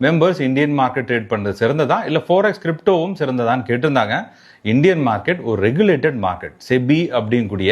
Members Indian market trade பண்ணுறது சிறந்ததா இல்லை ஃபோரெக்ஸ் கிரிப்டோவும் சிறந்ததான்னு கேட்டிருந்தாங்க. இந்தியன் மார்க்கெட் ஒரு ரெகுலேட்டட் மார்க்கெட். செபி அப்படிங்கக்கூடிய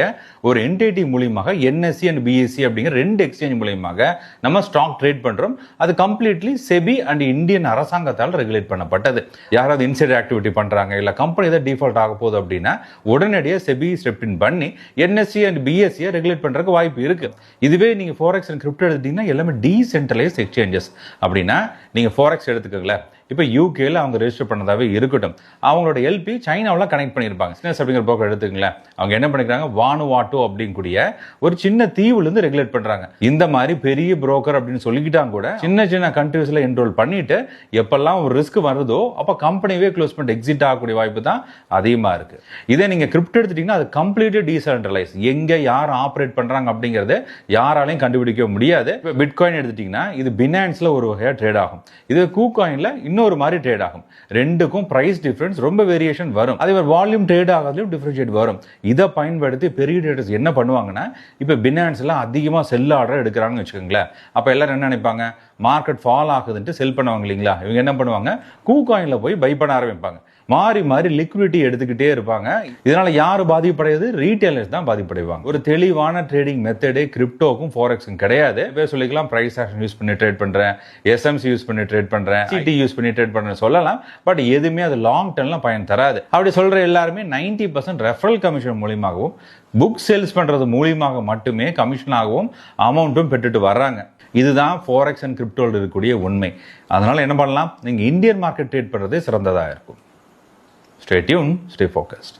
ஒரு என்டிட்டி மூலியமாக என்எஸ்சி அண்ட் பிஎஸ்சி அப்படிங்கிற 2 எக்ஸ்சேஞ்ச் மூலியமாக நம்ம ஸ்டாக் ட்ரேட் பண்ணுறோம். அது கம்ப்ளீட்லி செபி அண்ட் இந்தியன் அரசாங்கத்தால் ரெகுலேட் பண்ணப்பட்டது. யாராவது இன்சைடர் ஆக்டிவிட்டி பண்ணுறாங்க இல்லை கம்பெனி தான் டிஃபால்ட் ஆக போகுது அப்படின்னா உடனடியாக செபி ஸ்டெப் இன் பண்ணி என்எஸ்சி அண்ட் பிஎஸ்சியை ரெகுலேட் பண்ணுறதுக்கு வாய்ப்பு இருக்குது. இதுவே நீங்கள் ஃபோரெக்ஸ் அண்ட் கிரிப்டோ எடுத்துட்டீங்கன்னா எல்லாமே டீசென்ட்ரலைஸ் எக்ஸ்சேஞ்சஸ். அப்படின்னா நீங்கள் ஃபோரெக்ஸ் எடுத்துக்கல, இப்போ யூகேல அவங்க ரெஜிஸ்டர் பண்ணதாவே இருக்கட்டும், அவங்களோட எல்பி சைனாவில் கனெக்ட் பண்ணியிருப்பாங்க. சினஸ் அப்படிங்கிற போக்க எடுத்துக்கங்களேன், அவங்க என்ன பண்ணிக்கிறாங்க, வானுவாட்டோ அப்படிங்கக்கூடிய ஒரு சின்ன தீவுலேருந்து ரெகுலேட் பண்ணுறாங்க. இந்த மாதிரி பெரிய புரோக்கர் அப்படின்னு சொல்லிக்கிட்டாங்க கூட சின்ன சின்ன கண்ட்ரீஸில் என்ரோல் பண்ணிட்டு எப்பெல்லாம் ஒரு ரிஸ்க் வருதோ அப்போ கம்பெனியே க்ளோஸ் பண்ணிட்டு எக்ஸிட் ஆகக்கூடிய வாய்ப்பு தான் அதிகமாக இருக்குது. இதே நீங்கள் கிரிப்டோ எடுத்துட்டீங்கன்னா அது கம்ப்ளீட்லி டீசென்ட்ரலைஸ். எங்கே யார் ஆப்ரேட் பண்ணுறாங்க அப்படிங்கிறது யாராலையும் கண்டுபிடிக்க முடியாது. இப்போ பிட்காயின் எடுத்துட்டீங்கன்னா இது பினான்ஸில் ஒரு வகையாக ட்ரேட் ஆகும், இது கூகாயினில் இன்னொரு மாதிரி ட்ரேட் ஆகும். ரெண்டுக்கும் பிரைஸ் டிஃபரன்ஸ் ரொம்ப வேரியேஷன் வரும். அதே மாதிரி வால்யூம் ட்ரேட் ஆகிறதுலையும் டிஃபரன்ஷியேட் வரும். இதை பயன்படுத்தி பெரிய ட்ரேடர்ஸ் என்ன பண்ணுவாங்கன்னா, இப்போ பினான்ஸ்ல அதிகமாக செல் ஆர்டர் எடுக்கிறாங்கன்னு வச்சுக்கோங்களேன். அப்போ எல்லாரும் என்ன நினைப்பாங்க, மார்க்கெட் ஃபால் ஆகுதுன்ட்டு செல் பண்ணுவாங்க இல்லைங்களா. இவங்க என்ன பண்ணுவாங்க, கூகாயினில் போய் பை பண்ண ஆரம்பிப்பாங்க. மாறி மாறி லிக்விடிட்டி எடுத்துக்கிட்டே இருப்பாங்க. இதனால யார் பாதிப்படையுது, ரீட்டைலர்ஸ் தான் பாதிப்படைவாங்க. ஒரு தெளிவான ட்ரேடிங் மெத்தடே கிரிப்டோக்கும் ஃபோரெக்ஸும் கிடையாது. இப்போ சொல்லிக்கலாம் பிரைஸ் ஆக்ஷன் யூஸ் பண்ணி ட்ரேட் பண்றேன், எஸ்எம்சி யூஸ் பண்ணி ட்ரேட் பண்றேன், சிடி யூஸ் பண்ணி ட்ரேட் பண்றேன் சொல்லலாம். பட் எதுவுமே அது லாங் டர்ம்ல பயன் தராது. அப்படி சொல்ற எல்லாருமே 90% ரெஃபரல் கமிஷன் மூலியமாகவும் புக் சேல்ஸ் பண்றது மூலியமாக மட்டுமே கமிஷனாகவும் அமௌண்ட்டும் பெற்றுட்டு வர்றாங்க. இதுதான் ஃபோரெக்ஸ் அண்ட் கிரிப்டோவில் இருக்கக்கூடிய உண்மை. அதனால என்ன பண்ணலாம், நீங்க இந்தியன் மார்க்கெட் ட்ரேட் பண்றதே சிறந்ததாக இருக்கும். Stay tuned, stay focused.